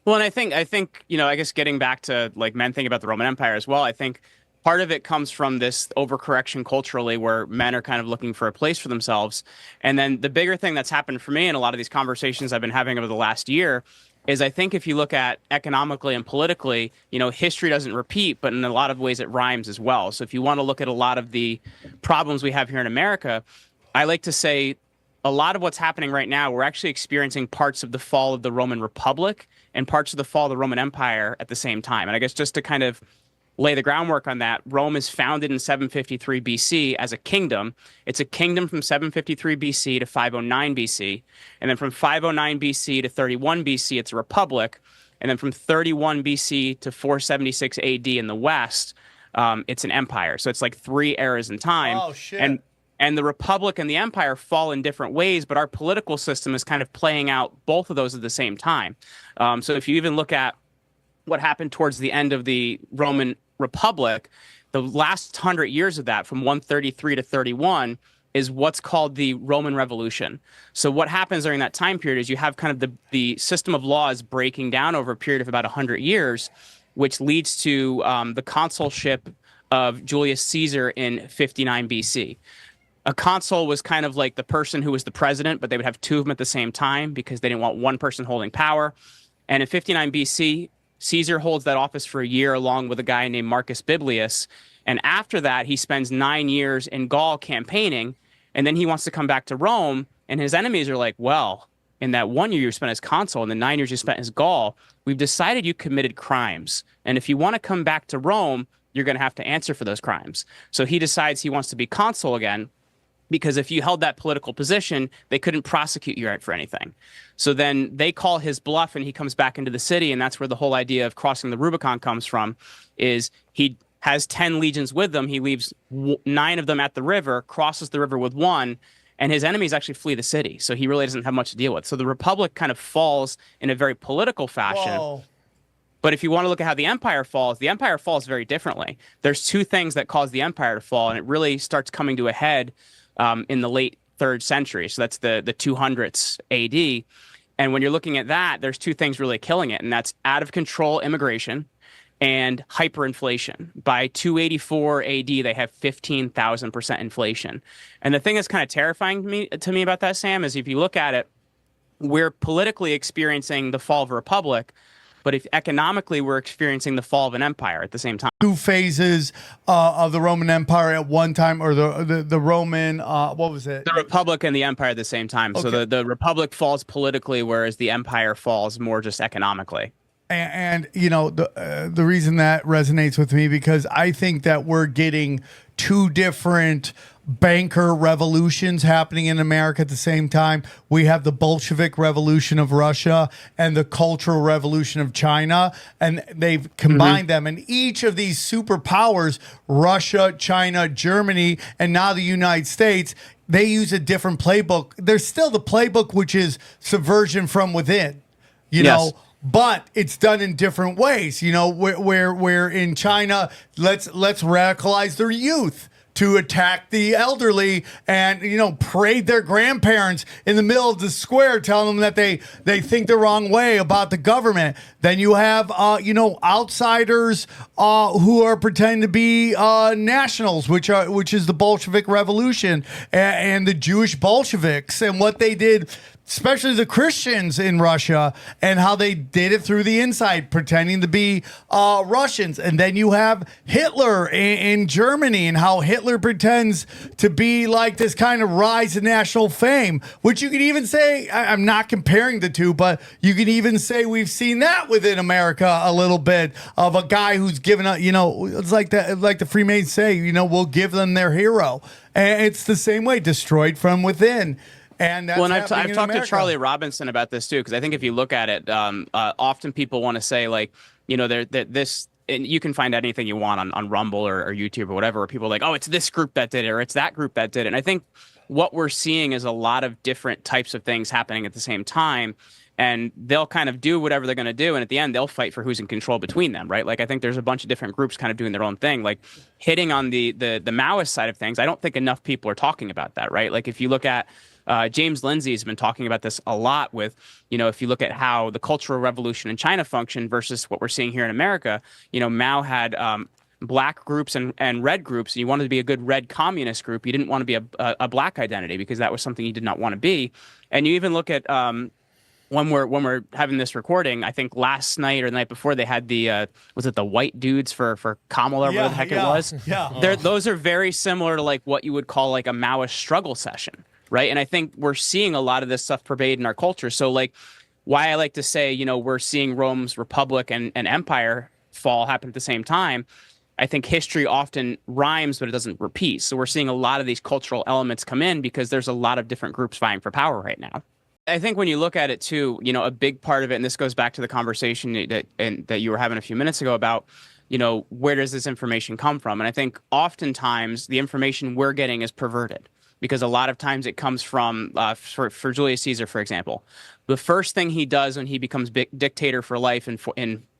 Well, and I think, I guess getting back to like men thinking about the Roman Empire as well, I think part of it comes from this overcorrection culturally where men are kind of looking for a place for themselves. And then the bigger thing that's happened for me in a lot of these conversations I've been having over the last year is I think if you look at economically and politically, history doesn't repeat, but in a lot of ways it rhymes as well. So if you want to look at a lot of the problems we have here in America, I like to say a lot of what's happening right now, we're actually experiencing parts of the fall of the Roman Republic and parts of the fall of the Roman Empire at the same time. And I guess just to kind of lay the groundwork on that, Rome is founded in 753 BC as a kingdom. It's a kingdom from 753 BC to 509 BC. And then from 509 BC to 31 BC, it's a republic. And then from 31 BC to 476 AD in the West, it's an empire. So it's like three eras in time. Oh, shit. And the republic and the empire fall in different ways, but our political system is kind of playing out both of those at the same time. So if you even look at what happened towards the end of the Roman Republic, the last 100 years of that, from 133 to 31, is what's called the Roman Revolution. So what happens during that time period is you have kind of the system of laws breaking down over a period of about 100 years, which leads to the consulship of Julius Caesar in 59 BC. A consul was kind of like the person who was the president, but they would have two of them at the same time because they didn't want one person holding power. And in 59 BC, Caesar holds that office for a year along with a guy named Marcus Biblius. And after that, he spends 9 years in Gaul campaigning. And then he wants to come back to Rome. And his enemies are like, well, in that 1 year you spent as consul and the 9 years you spent as Gaul, we've decided you committed crimes. And if you want to come back to Rome, you're going to have to answer for those crimes. So he decides he wants to be consul again, because if you held that political position, they couldn't prosecute you for anything. So then they call his bluff and he comes back into the city. And that's where the whole idea of crossing the Rubicon comes from, is he has 10 legions with them. He leaves 9 of them at the river, crosses the river with one, and his enemies actually flee the city. So he really doesn't have much to deal with. So the Republic kind of falls in a very political fashion. Whoa. But if you want to look at how the empire falls very differently. There's two things that cause the empire to fall, and it really starts coming to a head in the late 3rd century. So that's the 200s AD. And when you're looking at that, there's two things really killing it. And that's out of control immigration and hyperinflation. By 284 AD, they have 15,000% inflation. And the thing that's kind of terrifying to me about that, Sam, is if you look at it, we're politically experiencing the fall of a republic, but if economically we're experiencing the fall of an empire at the same time. Two phases of the Roman Empire at one time, or the Roman, what was it? The Republic and the Empire at the same time. Okay. So the Republic falls politically, whereas the Empire falls more just economically. And the reason that resonates with me, because I think that we're getting two different banker revolutions happening in America at the same time. We have the Bolshevik Revolution of Russia and the Cultural Revolution of China, and they've combined them. And each of these superpowers, Russia, China, Germany, and now the United States, they use a different playbook. There's still the playbook, which is subversion from within, you know. But it's done in different ways, where in China, let's radicalize their youth to attack the elderly and, parade their grandparents in the middle of the square, telling them that they think the wrong way about the government. Then you have, outsiders who are pretending to be nationals, which is the Bolshevik Revolution and the Jewish Bolsheviks and what they did, especially the Christians in Russia, and how they did it through the inside, pretending to be Russians. And then you have Hitler in Germany, and how Hitler pretends to be like this kind of rise to national fame, which you could even say, I'm not comparing the two, but you can even say we've seen that within America a little bit, of a guy who's given a, it's like the Freemasons say, we'll give them their hero. And it's the same way, destroyed from within. And that's I've talked to Charlie Robinson about this too, because I think if you look at it, often people want to say, like, this, and you can find anything you want on Rumble or YouTube or whatever, where people are like, oh, it's this group that did it, or it's that group that did it. And I think what we're seeing is a lot of different types of things happening at the same time, and they'll kind of do whatever they're going to do, and at the end they'll fight for who's in control between them, right? Like, I think there's a bunch of different groups kind of doing their own thing, like hitting on the Maoist side of things. I don't think enough people are talking about that, right? Like, if you look at James Lindsay has been talking about this a lot with, if you look at how the Cultural Revolution in China functioned versus what we're seeing here in America, Mao had black groups and red groups. You wanted to be a good red communist group. You didn't want to be a black identity because that was something you did not want to be. And you even look at when we're having this recording, I think last night or the night before they had the was it the white dudes for Kamala or whatever the heck it was? Yeah. Those are very similar to like what you would call like a Maoist struggle session, right? And I think we're seeing a lot of this stuff pervade in our culture. So like why I like to say, we're seeing Rome's republic and empire fall happen at the same time. I think history often rhymes, but it doesn't repeat. So we're seeing a lot of these cultural elements come in because there's a lot of different groups vying for power right now. I think when you look at it too, a big part of it, and this goes back to the conversation that you were having a few minutes ago about, where does this information come from? And I think oftentimes the information we're getting is perverted because a lot of times it comes from, for Julius Caesar, for example, the first thing he does when he becomes dictator for life in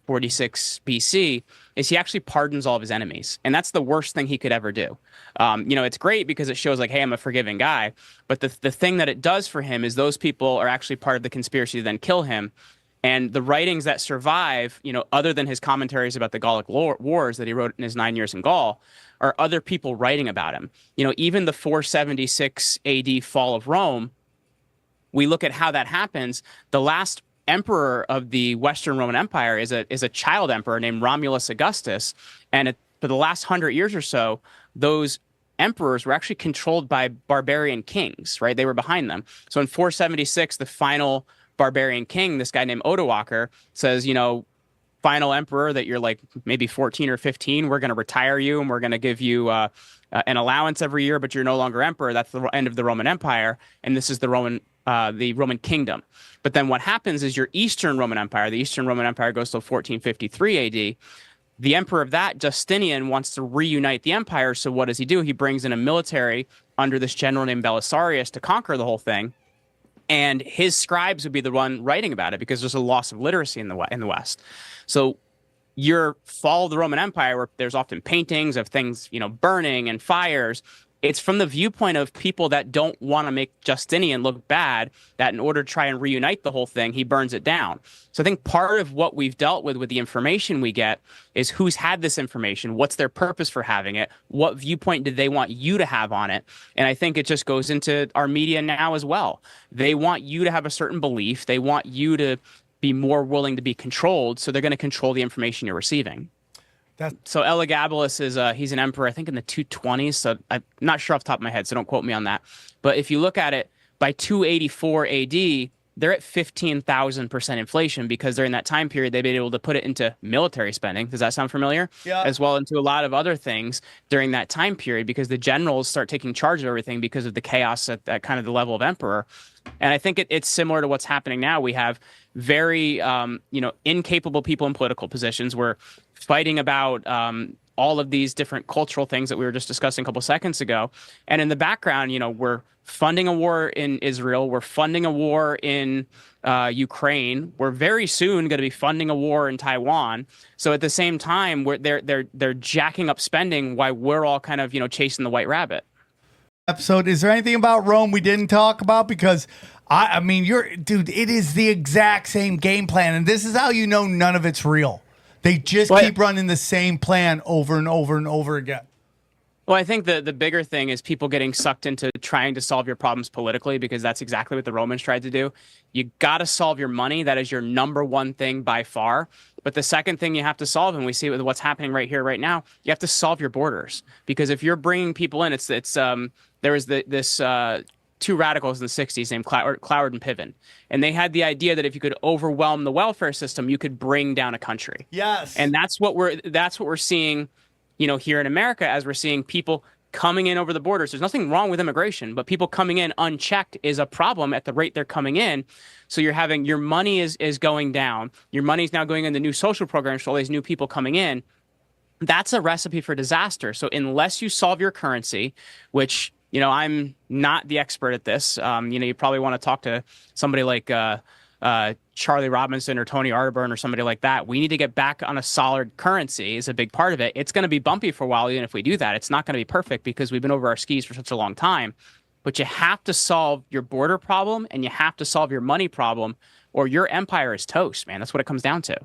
46 BC is he actually pardons all of his enemies. And that's the worst thing he could ever do. It's great because it shows like, hey, I'm a forgiving guy. But the thing that it does for him is those people are actually part of the conspiracy to then kill him. And the writings that survive, other than his commentaries about the Gallic Wars that he wrote in his 9 years in Gaul, are other people writing about him. Even the 476 AD fall of Rome, we look at how that happens. The last emperor of the Western Roman Empire is a child emperor named Romulus Augustus, and for the last 100 years or so, those emperors were actually controlled by barbarian kings, right? They were behind them. So in 476, the final barbarian king, this guy named Odoacer, says, final emperor that you're like maybe 14 or 15, we're going to retire you and we're going to give you an allowance every year, but you're no longer emperor. That's the end of the Roman Empire, and this is the Roman kingdom. But then what happens is your Eastern Roman Empire, the Eastern Roman Empire goes till 1453 AD. The emperor of that, Justinian, wants to reunite the empire. So what does he do? He brings in a military under this general named Belisarius to conquer the whole thing. And his scribes would be the one writing about it because there's a loss of literacy in the West. So your fall of the Roman Empire, where there's often paintings of things, burning and fires, it's from the viewpoint of people that don't want to make Justinian look bad, that in order to try and reunite the whole thing, he burns it down. So I think part of what we've dealt with the information we get is who's had this information, what's their purpose for having it, what viewpoint did they want you to have on it? And I think it just goes into our media now as well. They want you to have a certain belief. They want you to be more willing to be controlled, so they're going to control the information you're receiving. So Elagabalus is he's an emperor, I think in the 220s. So I'm not sure off the top of my head, so don't quote me on that. But if you look at it, by 284 AD, they're at 15,000% inflation because during that time period, they've been able to put it into military spending. Does that sound familiar? Yeah. As well into a lot of other things during that time period because the generals start taking charge of everything because of the chaos at kind of the level of emperor. And I think it's similar to what's happening now. We have very, incapable people in political positions. We're fighting about all of these different cultural things that we were just discussing a couple seconds ago. And in the background, we're funding a war in Israel. We're funding a war in Ukraine. We're very soon going to be funding a war in Taiwan. So at the same time, they're jacking up spending while we're all kind of chasing the white rabbit. Episode. Is there anything about Rome we didn't talk about? Because I mean, dude, it is the exact same game plan, and this is how you know none of it's real. They just keep running the same plan over and over and over again. Well, I think the bigger thing is people getting sucked into trying to solve your problems politically, because that's exactly what the Romans tried to do. You got to solve your money. That is your number one thing by far. But the second thing you have to solve, and we see with what's happening right here, right now, you have to solve your borders. Because if you're bringing people in, there was this two radicals in the 60s named Cloward and Piven. And they had the idea that if you could overwhelm the welfare system, you could bring down a country. Yes. And that's what we're seeing, here in America, as we're seeing people coming in over the borders. There's nothing wrong with immigration, but people coming in unchecked is a problem at the rate they're coming in. So you're having your money is going down. Your money's now going into new social programs for all these new people coming in. That's a recipe for disaster. So unless you solve your currency, which I'm not the expert at this. You probably want to talk to somebody like Charlie Robinson or Tony Arterburn or somebody like that. We need to get back on a solid currency is a big part of it. It's going to be bumpy for a while, even if we do that. It's not going to be perfect because we've been over our skis for such a long time. but you have to solve your border problem and you have to solve your money problem, or your empire is toast, man. That's what it comes down to.